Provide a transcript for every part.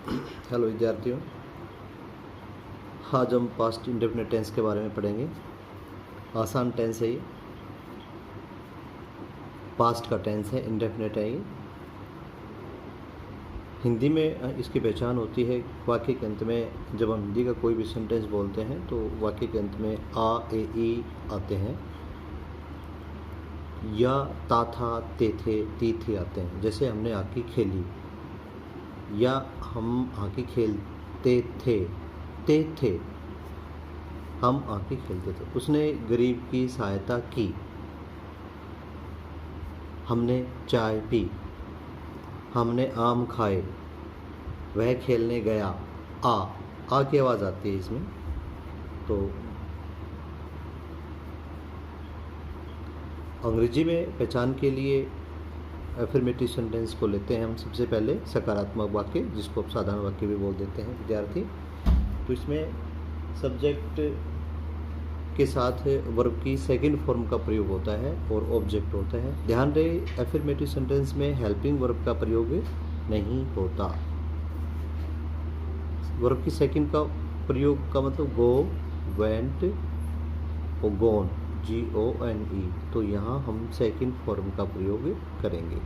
Hello विद्यार्थियों, आज हम पास्ट इंडेफिनिट टेंस के बारे में पढ़ेंगे। आसान टेंस है ये, पास्ट का टेंस है, इंडेफिनिट है ये। हिंदी में इसकी पहचान होती है वाक्य के अंत में, जब हम हिंदी का कोई भी सेंटेंस बोलते हैं तो वाक्य के अंत में आ ए ई आते हैं, या ता था ते थे ती थी आते हैं। जैसे हमने हॉकी खेली, या हम हॉकी खेलते थे, ते थे, हम हॉकी खेलते थे। उसने गरीब की सहायता की, हमने चाय पी, हमने आम खाए, वह खेलने गया। आ की आवाज़ आती है इसमें। तो अंग्रेजी में पहचान के लिए एफर्मेटिव सेंटेंस को लेते हैं हम सबसे पहले सकारात्मक वाक्य, जिसको आप साधारण वाक्य भी बोल देते हैं विद्यार्थी। तो इसमें सब्जेक्ट के साथ वर्ब की सेकंड फॉर्म का प्रयोग होता है और ऑब्जेक्ट होता है। ध्यान रहे, एफर्मेटिव सेंटेंस में हेल्पिंग वर्ब का प्रयोग नहीं होता। वर्ब की सेकंड का प्रयोग का मतलब गो, वेंट और गोन, GONE। तो यहाँ हम सेकंड फॉर्म का प्रयोग करेंगे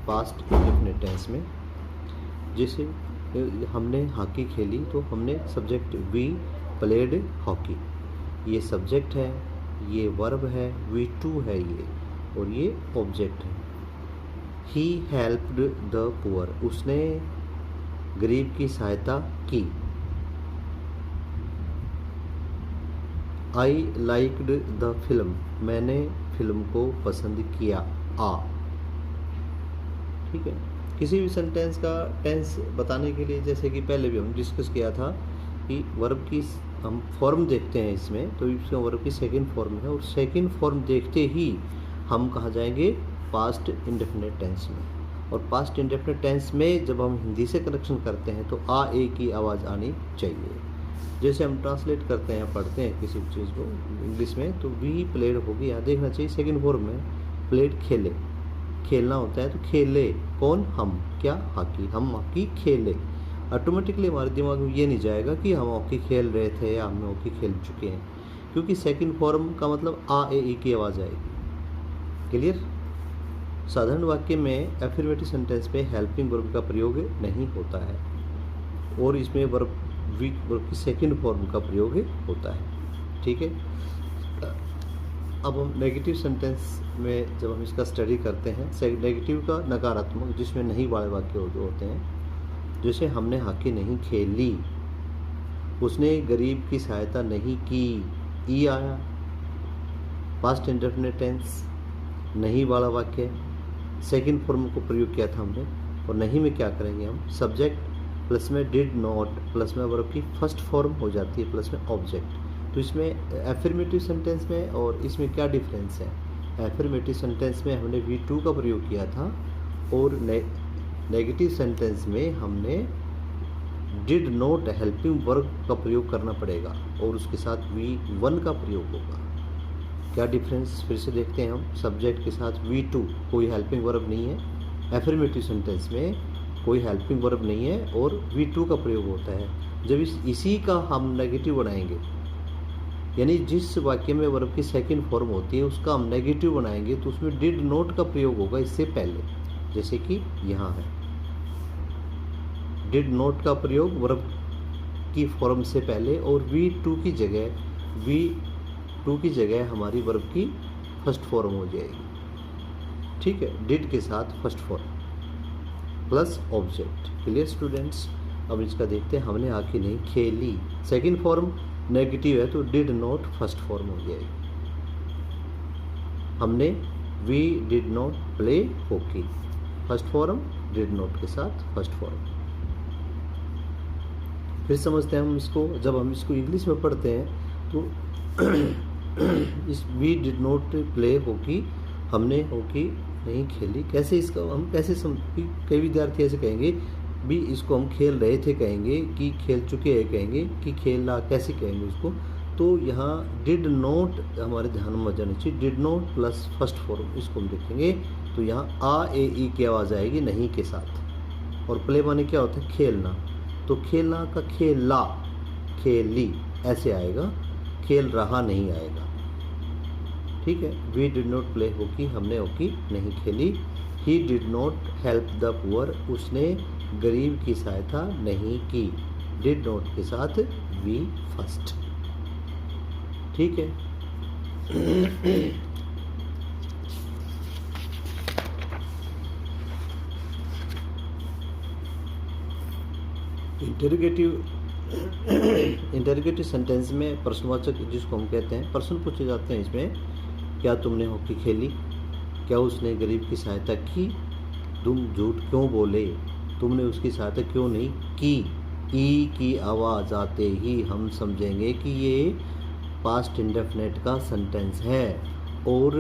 पास्ट इंडेफिनिट टेंस में। जैसे हमने हॉकी खेली, तो हमने सब्जेक्ट वी प्लेड हॉकी, ये सब्जेक्ट है, ये वर्ब है, V2 है ये, और ये ऑब्जेक्ट है। ही हेल्प्ड द पुअर, उसने गरीब की सहायता की। आई लाइक्ड द फिल्म, मैंने फिल्म को पसंद किया। ठीक है। किसी भी सेंटेंस का टेंस बताने के लिए, जैसे कि पहले भी हम डिस्कस किया था कि वर्ब की हम फॉर्म देखते हैं इसमें, तो इसका वर्ब की सेकंड फॉर्म है, और सेकंड फॉर्म देखते ही हम कहाँ जाएंगे, पास्ट इंडेफिनिट टेंस में। और पास्ट इंडेफिनिट टेंस में जब हम हिंदी से कनेक्शन करते हैं तो आ ए की आवाज़ आनी चाहिए। जैसे हम ट्रांसलेट करते हैं, पढ़ते हैं किसी चीज़ को इंग्लिश में, तो वी प्लेड होगी, यहाँ देखना चाहिए सेकंड फॉर्म में। प्लेड खेले, खेलना होता है, तो खेले कौन, हम, क्या, हॉकी, हम हॉकी खेले। ऑटोमेटिकली हमारे दिमाग में ये नहीं जाएगा कि हम हॉकी खेल रहे थे या हम हॉकी खेल चुके हैं, क्योंकि सेकंड फॉर्म का मतलब आ ए ई की आवाज़ आएगी। क्लियर। साधारण वाक्य में एफर्मेटिव सेंटेंस में हेल्पिंग वर्ब का प्रयोग नहीं होता है, और इसमें वर्ब की सेकंड फॉर्म का प्रयोग होता है। ठीक है। अब हम नेगेटिव सेंटेंस में जब हम इसका स्टडी करते हैं, नेगेटिव का नकारात्मक, जिसमें नहीं वाले वाक्य होते हैं। जैसे हमने हॉकी नहीं खेली, उसने गरीब की सहायता नहीं की, ई आया। पास्ट इंडेफिनिट टेंस, नहीं वाला वाक्य, सेकंड फॉर्म को प्रयोग किया था हमने। और नहीं में क्या करेंगे हम, सब्जेक्ट प्लस में डिड नॉट, प्लस में वर्ब की फर्स्ट फॉर्म हो जाती है, प्लस में ऑब्जेक्ट। तो इसमें एफर्मेटिव सेंटेंस में और इसमें क्या डिफरेंस है। एफर्मेटिव सेंटेंस में हमने V2 का प्रयोग किया था, और नेगेटिव सेंटेंस में हमने डिड नॉट हेल्पिंग वर्ब का प्रयोग करना पड़ेगा, और उसके साथ V1 का प्रयोग होगा। क्या डिफरेंस फिर से देखते हैं हम। सब्जेक्ट के साथ V2, कोई हेल्पिंग वर्ब नहीं है। एफर्मेटिव सेंटेंस में कोई हेल्पिंग वर्ब नहीं है और V2 का प्रयोग होता है। जब इसी का हम नेगेटिव बनाएंगे, यानी जिस वाक्य में वर्ब की सेकंड फॉर्म होती है उसका हम नेगेटिव बनाएंगे, तो उसमें डिड नॉट का प्रयोग होगा इससे पहले, जैसे कि यहाँ है। डिड नॉट का प्रयोग वर्ब की फॉर्म से पहले, और V2 की जगह हमारी वर्ब की फर्स्ट फॉर्म हो जाएगी। ठीक है। डिड के साथ first form plus object. Clear students. अब इसका देखते हैं। हमने हॉकी नहीं खेली, सेकंड फॉर्म नेगेटिव है, तो डिड नॉट फर्स्ट फॉर्म हो जाएगी। हमने we did not play hockey, first form did not के साथ फर्स्ट फॉर्म। फिर समझते हैं हम इसको। जब हम इसको इंग्लिश में पढ़ते हैं तो इस we did not play hockey, हमने हॉकी नहीं खेली, कैसे इसका हम कैसे कई विद्यार्थी ऐसे कहेंगे भी, इसको हम खेल रहे थे कहेंगे, कि खेल चुके हैं कहेंगे, कि खेलना कैसे कहेंगे उसको। तो यहाँ डिड नॉट हमारे ध्यान में जाना चाहिए, did not plus first form, इसको हम देखेंगे। तो यहाँ आ ए ई की आवाज़ आएगी नहीं के साथ। और प्ले माने क्या होता है, खेलना। तो खेलना का खेला, खेली ऐसे आएगा, खेल रहा नहीं आएगा। ठीक है। We did not play hockey, हमने हॉकी नहीं खेली। He did not help the poor, उसने गरीब की सहायता नहीं की। डिड नॉट के साथ वी फर्स्ट। ठीक है। इंटरोगेटिव सेंटेंस में प्रश्नवाचक जिसको हम कहते हैं, प्रश्न पूछे जाते हैं इसमें, क्या तुमने हॉकी खेली, क्या उसने गरीब की सहायता की, तुम झूठ क्यों बोले, तुमने उसकी सहायता क्यों नहीं की। ई की आवाज़ आते ही हम समझेंगे कि ये पास्ट इंडेफिनेट का सेंटेंस है, और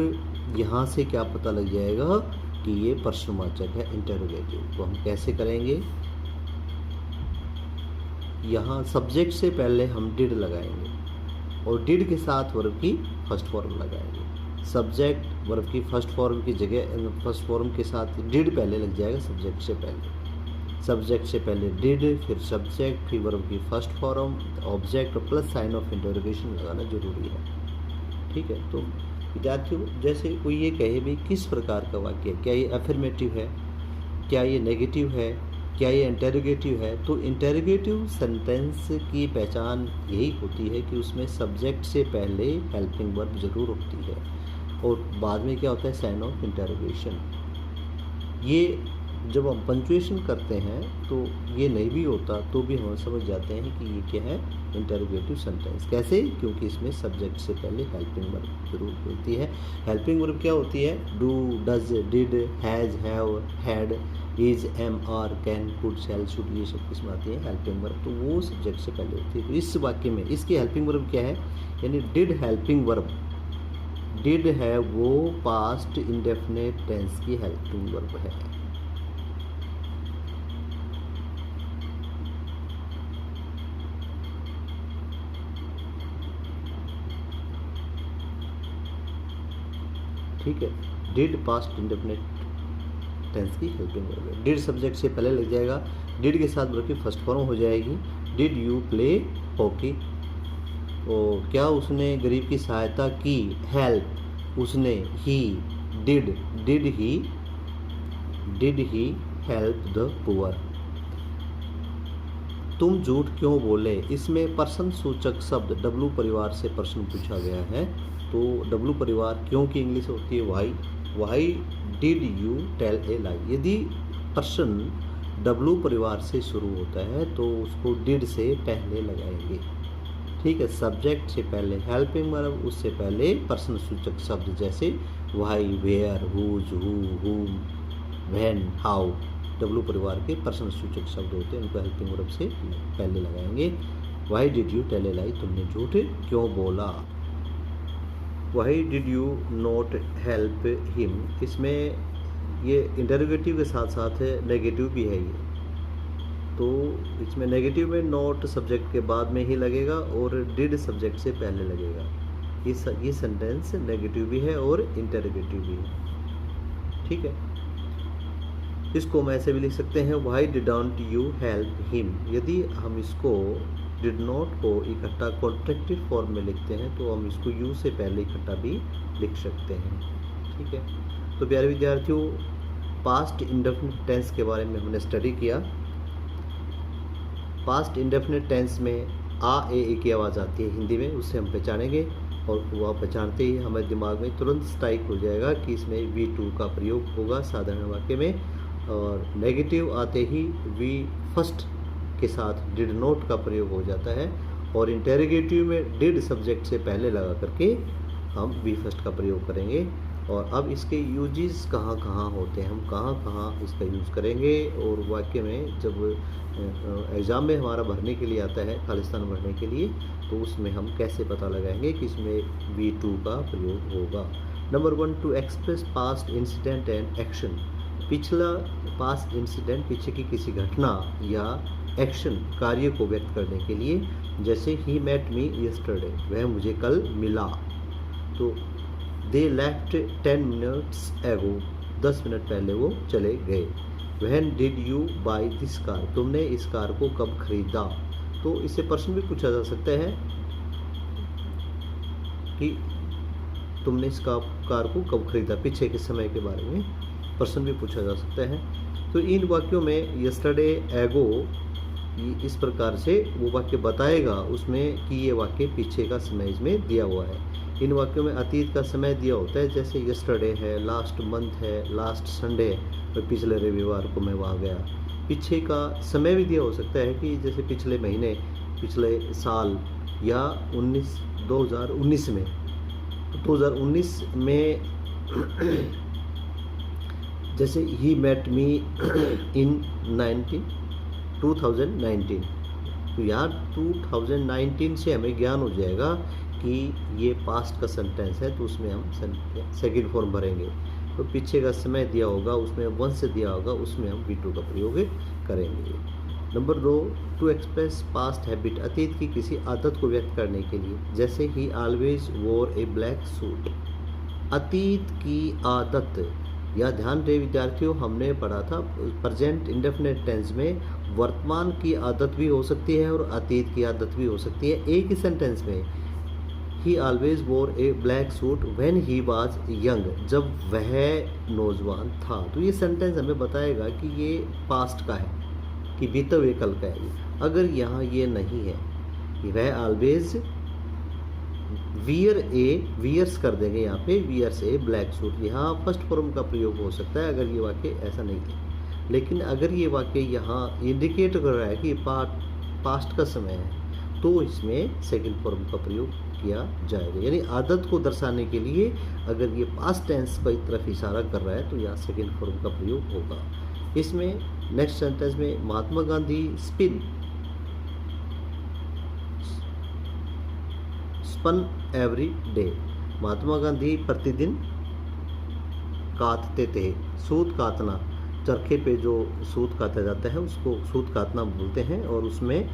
यहाँ से क्या पता लग जाएगा कि ये प्रश्नवाचक है इंटरोगेटिव। तो हम कैसे करेंगे, यहाँ सब्जेक्ट से पहले हम डिड लगाएंगे और डिड के साथ वर्ब की फर्स्ट फॉर्म लगाएंगे। सब्जेक्ट वर्ब की फर्स्ट फॉर्म की जगह फर्स्ट फॉर्म के साथ डिड पहले लग जाएगा, सब्जेक्ट से पहले। सब्जेक्ट से पहले डिड, फिर सब्जेक्ट, फिर वर्ब की फर्स्ट फॉर्म, ऑब्जेक्ट और प्लस साइन ऑफ इंटरोगेशन लगाना जरूरी है। ठीक है। तो विद्यार्थियों, जैसे कोई ये कहे भाई किस प्रकार का वाक्य है, क्या ये अफर्मेटिव है, क्या ये नेगेटिव है, क्या ये इंटरोगेटिव है। तो इंटरोगेटिव सेंटेंस की पहचान यही होती है कि उसमें सब्जेक्ट से पहले हेल्पिंग वर्ब जरूर होती है और बाद में क्या होता है, साइन ऑफ इंटरोगेशन। ये जब हम पंक्चुएशन करते हैं तो ये नहीं भी होता तो भी हम समझ जाते हैं कि ये क्या है, इंटरोगेटिव सेंटेंस। कैसे, क्योंकि इसमें सब्जेक्ट से पहले हेल्पिंग वर्ब जरूर होती है। हेल्पिंग वर्ब क्या होती है, do, does, did, has, have, had, is, am, are, can, could, shall, should, ये सब किस्म आती है हेल्पिंग वर्ब। तो वो सब्जेक्ट से पहले होती है। तो इस वाक्य में इसकी हेल्पिंग वर्ब क्या है, यानी डिड हेल्पिंग वर्ब। डिड है वो पास्ट इंडेफिनेट टेंस की हेल्पिंग वर्ब है। ठीक है। डिड पास्ट इंडेफिनेट टेंस की हेल्पिंग वर्ब है। डिड सब्जेक्ट से पहले लग जाएगा, डिड के साथ वर्ब की फर्स्ट फॉर्म हो जाएगी। डिड यू प्ले हॉकी, और क्या उसने गरीब की सहायता की, हेल्प, उसने, ही, did, did he help the poor. तुम झूठ क्यों बोले, इसमें पर्सन सूचक शब्द डब्लू परिवार से प्रश्न पूछा गया है। तो डब्लू परिवार क्यों की इंग्लिश होती है why did you tell a lie. यदि पर्सन डब्लू परिवार से शुरू होता है तो उसको डिड से पहले लगाएंगे। ठीक है। सब्जेक्ट से पहले हेल्पिंग वर्ब, उससे पहले पर्सन सूचक शब्द जैसे वाई, वेयर, हुज, हु, हुम, व्हेन, हाउ। डब्लू परिवार के पर्सन सूचक शब्द होते हैं, उनको हेल्पिंग वर्ब से पहले लगाएंगे। Why did you tell a lie, तुमने झूठ क्यों बोला। Why did you not help him, इसमें ये इंटरोगेटिव के साथ साथ नेगेटिव भी है ये। तो इसमें नेगेटिव में नॉट सब्जेक्ट के बाद में ही लगेगा और डिड सब्जेक्ट से पहले लगेगा। ये सेंटेंस नेगेटिव भी है और इंटरोगेटिव भी है। ठीक है। इसको हम ऐसे भी लिख सकते हैं, Y didn't you help him. यदि हम इसको डिड नॉट को इकट्ठा कॉन्ट्रैक्टिव फॉर्म में लिखते हैं तो हम इसको यू से पहले इकट्ठा भी लिख सकते हैं। ठीक है। तो प्यारे विद्यार्थियों, पास्ट इंडेफिनिट टेंस के बारे में हमने स्टडी किया। पास्ट इंडेफिनिट टेंस में आ ए की आवाज़ आती है हिंदी में, उससे हम पहचानेंगे और वह पहचानते ही हमारे दिमाग में तुरंत स्ट्राइक हो जाएगा कि इसमें V2 का प्रयोग होगा साधारण वाक्य में, और नेगेटिव आते ही वी फर्स्ट के साथ डिड नॉट का प्रयोग हो जाता है, और इंटेरोगेटिव में डिड सब्जेक्ट से पहले लगा करके हम वी फर्स्ट का प्रयोग करेंगे। और अब इसके यूजेस कहाँ कहाँ होते हैं, हम कहाँ कहाँ इसका यूज़ करेंगे, और वाक्य में जब एग्ज़ाम में हमारा भरने के लिए आता है, खालिस्तान भरने के लिए, तो उसमें हम कैसे पता लगाएंगे कि इसमें V2 का प्रयोग होगा। Number 1, to express past incident and action. पिछला पास्ट इंसिडेंट, पीछे की किसी घटना या एक्शन कार्य को व्यक्त करने के लिए, जैसे ही मेट मी यस्टरडे, वह मुझे कल मिला। तो दे लेफ्ट 10 मिनट्स एगो, 10 मिनट पहले वो चले गए। When did you buy this car, तुमने इस कार को कब खरीदा। तो इससे प्रश्न भी पूछा जा सकता है कि तुमने इस कार को कब खरीदा, पीछे के समय के बारे में प्रश्न भी पूछा जा सकता है। तो इन वाक्यों में यस्टरडे, एगो, इस प्रकार से वो वाक्य बताएगा उसमें कि ये वाक्य पीछे का समय इसमें दिया हुआ है। इन वाक्यों में अतीत का समय दिया होता है, जैसे यस्टरडे है, लास्ट मंथ है, लास्ट संडे है, तो पिछले रविवार को मैं वहाँ गया। पीछे का समय भी दिया हो सकता है कि जैसे पिछले महीने, पिछले साल, या 2019 में। 2019 में जैसे ही मेट मी इन 2019, तो यहाँ 2019 से हमें ज्ञान हो जाएगा कि ये पास्ट का सेंटेंस है, तो उसमें हम सेकंड फॉर्म भरेंगे। तो पीछे का समय दिया होगा, उसमें वन से दिया होगा, उसमें हम V2 का प्रयोग करेंगे। Number 2, to express past habit, अतीत की किसी आदत को व्यक्त करने के लिए, जैसे ही always wore a black suit. अतीत की आदत, या ध्यान दे विद्यार्थियों, हमने पढ़ा था प्रेजेंट इंडेफिनिट टेंस में वर्तमान की आदत भी हो सकती है और अतीत की आदत भी हो सकती है। एक ही सेंटेंस में, he always wore a black suit when he was young, जब वह नौजवान था। तो ये सेंटेंस हमें बताएगा कि ये पास्ट का है, कि बीते हुए कल का है। अगर यहाँ ये नहीं है, वह ऑलवेज वियर्स कर देंगे, यहाँ पे वियर्स ए ब्लैक सूट, यहाँ फर्स्ट फॉर्म का प्रयोग हो सकता है अगर ये वाक्य ऐसा नहीं है। लेकिन अगर ये वाक्य यहाँ इंडिकेट कर रहा है कि पास्ट का समय है, तो इसमें सेकंड फॉर्म का प्रयोग किया जाएगा। यानी आदत को दर्शाने के लिए अगर ये पास्ट टेंस की तरफ इशारा कर रहा है तो यहाँ सेकंड फॉर्म का प्रयोग होगा। इसमें नेक्स्ट सेंटेंस में Mahatma Gandhi spun every day, Mahatma Gandhi प्रतिदिन काटते थे। सूत कातना, चरखे पे जो सूत काटा जाता है उसको सूत काटना बोलते हैं, और उसमें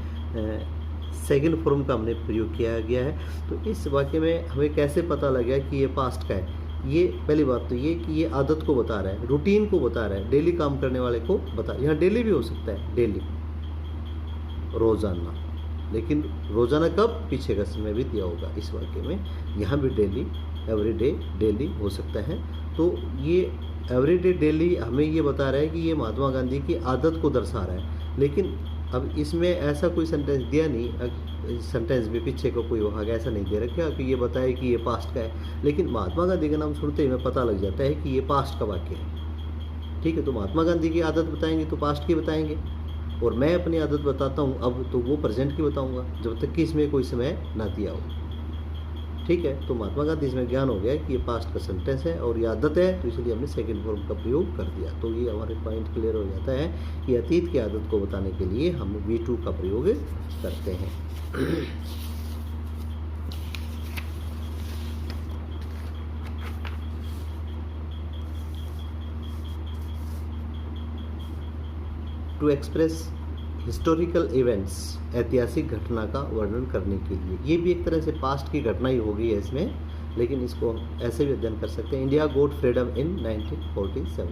सेकंड फॉर्म का हमने प्रयोग किया गया है। तो इस वाक्य में हमें कैसे पता लग गया कि ये पास्ट का है। ये पहली बात तो ये कि ये आदत को बता रहा है, रूटीन को बता रहा है, डेली काम करने वाले को बता। यहाँ डेली भी हो सकता है, डेली, रोजाना, लेकिन रोजाना कब, पीछे का समय भी दिया होगा इस वाक्य में। यहाँ भी डेली, एवरीडे, डेली हो सकता है। तो ये एवरीडे, डेली हमें ये बता रहा है कि ये महात्मा गांधी की आदत को दर्शा रहा है। लेकिन अब इसमें ऐसा कोई सेंटेंस दिया नहीं, सेंटेंस में पीछे को कोई वहाँ ऐसा नहीं दे रखा कि ये बताए कि ये पास्ट का है। लेकिन महात्मा गांधी का नाम सुनते ही हमें पता लग जाता है कि ये पास्ट का वाक्य है। ठीक है, तो महात्मा गांधी की आदत बताएंगे तो पास्ट की बताएंगे, और मैं अपनी आदत बताता हूँ अब तो वो प्रेजेंट की बताऊँगा, जब तक कि इसमें कोई समय ना दिया हो। ठीक है, तो महात्मा गांधी इसमें ज्ञान हो गया कि ये पास्ट का सेंटेंस है और ये आदत है, तो इसलिए हमने सेकंड फॉर्म का प्रयोग कर दिया। तो ये हमारे पॉइंट क्लियर हो जाता है कि अतीत की आदत को बताने के लिए हम V2 का प्रयोग करते हैं। टू एक्सप्रेस हिस्टोरिकल इवेंट्स, ऐतिहासिक घटना का वर्णन करने के लिए, ये भी एक तरह से पास्ट की घटना ही होगी है इसमें, लेकिन इसको ऐसे भी अध्ययन कर सकते हैं। इंडिया गोट फ्रीडम इन 1947,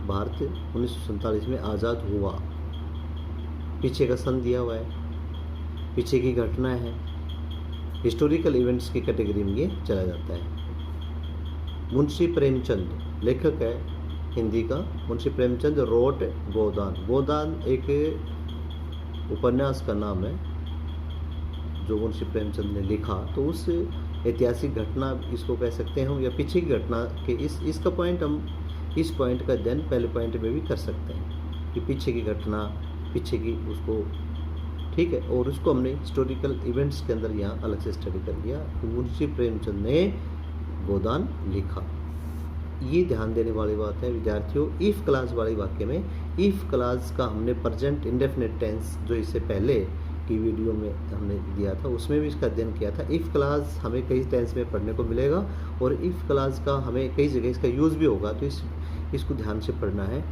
भारत 1947 में आज़ाद हुआ। पीछे का सन दिया हुआ है, पीछे की घटना है, हिस्टोरिकल इवेंट्स की कैटेगरी में ये चला जाता है। मुंशी प्रेमचंद लेखक है हिंदी का, मुंशी प्रेमचंद रोट गोदान। गोदान एक उपन्यास का नाम है जो मुंशी प्रेमचंद ने लिखा। तो उस ऐतिहासिक घटना इसको कह सकते हैं हम, या पीछे की घटना के इसका पॉइंट हम इस पॉइंट का अध्ययन पहले पॉइंट में भी कर सकते हैं कि पीछे की घटना, पीछे की उसको, ठीक है, और उसको हमने हिस्टोरिकल इवेंट्स के अंदर यहाँ अलग से स्टडी कर लिया। तो मुंशी प्रेमचंद ने गोदान लिखा। ये ध्यान देने वाली बात है विद्यार्थियों। इफ क्लास वाली वाक्य में इफ क्लास का हमने प्रेजेंट इंडेफिनिट टेंस जो इससे पहले की वीडियो में हमने दिया था उसमें भी इसका अध्ययन किया था। इफ क्लास हमें कई टेंस में पढ़ने को मिलेगा और इफ क्लास का हमें कई जगह इसका यूज़ भी होगा, तो इसको ध्यान से पढ़ना है।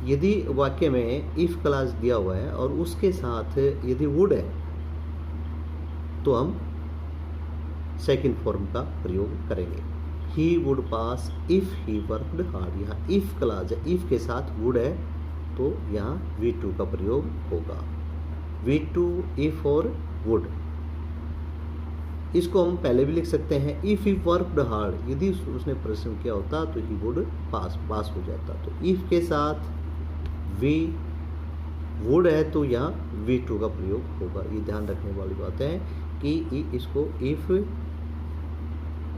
यदि वाक्य में इफ क्लास दिया हुआ है और उसके साथ यदि वुड है तो हम सेकंड फॉर्म का प्रयोग करेंगे। He would pass if he worked hard. यहाँ इफ़ क्लॉज है, इफ़ के साथ वुड है तो यहाँ V2 का प्रयोग होगा। V2 इफ़ और वुड, इसको हम पहले भी लिख सकते हैं इफ़ ही वर्कड हार्ड, यदि उसने परिश्रम किया होता तो ही वुड पास हो जाता। तो इफ़ के साथ वी वुड है तो यहाँ V2 का प्रयोग होगा। ये ध्यान रखने वाली बात है कि इसको इफ़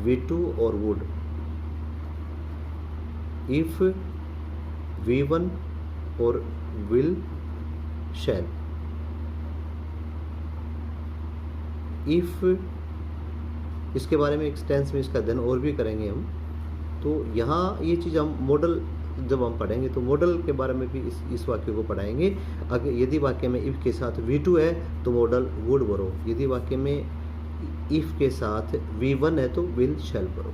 V2 और वुड, इफ़ V1 और विल शैल, इफ़, इसके बारे में एक टेंस में इसका अध्ययन और भी करेंगे हम। तो यहाँ ये चीज़ हम मॉडल जब हम पढ़ेंगे तो मॉडल के बारे में भी इस वाक्य को पढ़ाएंगे। अगर यदि वाक्य में इफ़ के साथ V2 है तो मॉडल वुड बरो, यदि वाक्य में इफ़ के साथ V1 है तो विल शैल बरो।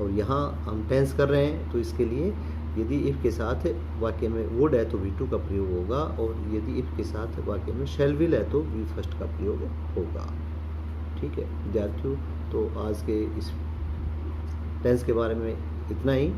और यहाँ हम टेंस कर रहे हैं तो इसके लिए यदि इफ़ के साथ वाक्य में वुड है तो V2 का प्रयोग होगा, और यदि इफ़ के साथ वाक्य में शैल विल है तो V फर्स्ट का प्रयोग होगा। ठीक है विद्यार्थियों, तो आज के इस टेंस के बारे में इतना ही।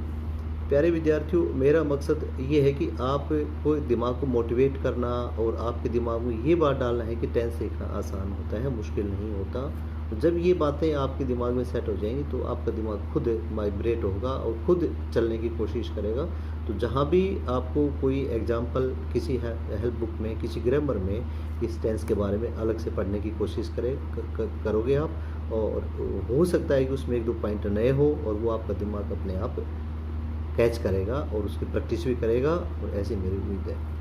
प्यारे विद्यार्थियों, मेरा मकसद ये है कि आपको दिमाग को मोटिवेट करना और आपके दिमाग में ये बात डालना है कि टेंस सीखना आसान होता है, मुश्किल नहीं होता। जब ये बातें आपके दिमाग में सेट हो जाएंगी तो आपका दिमाग खुद वाइब्रेट होगा और खुद चलने की कोशिश करेगा। तो जहाँ भी आपको कोई एग्जाम्पल किसी हेल्प बुक में, किसी ग्रामर में इस टेंस के बारे में अलग से पढ़ने की कोशिश करोगे आप, और हो सकता है कि उसमें एक दो पॉइंट नए हो और वो आपका दिमाग अपने आप कैच करेगा और उसकी प्रैक्टिस भी करेगा, और ऐसी मेरी उम्मीद है।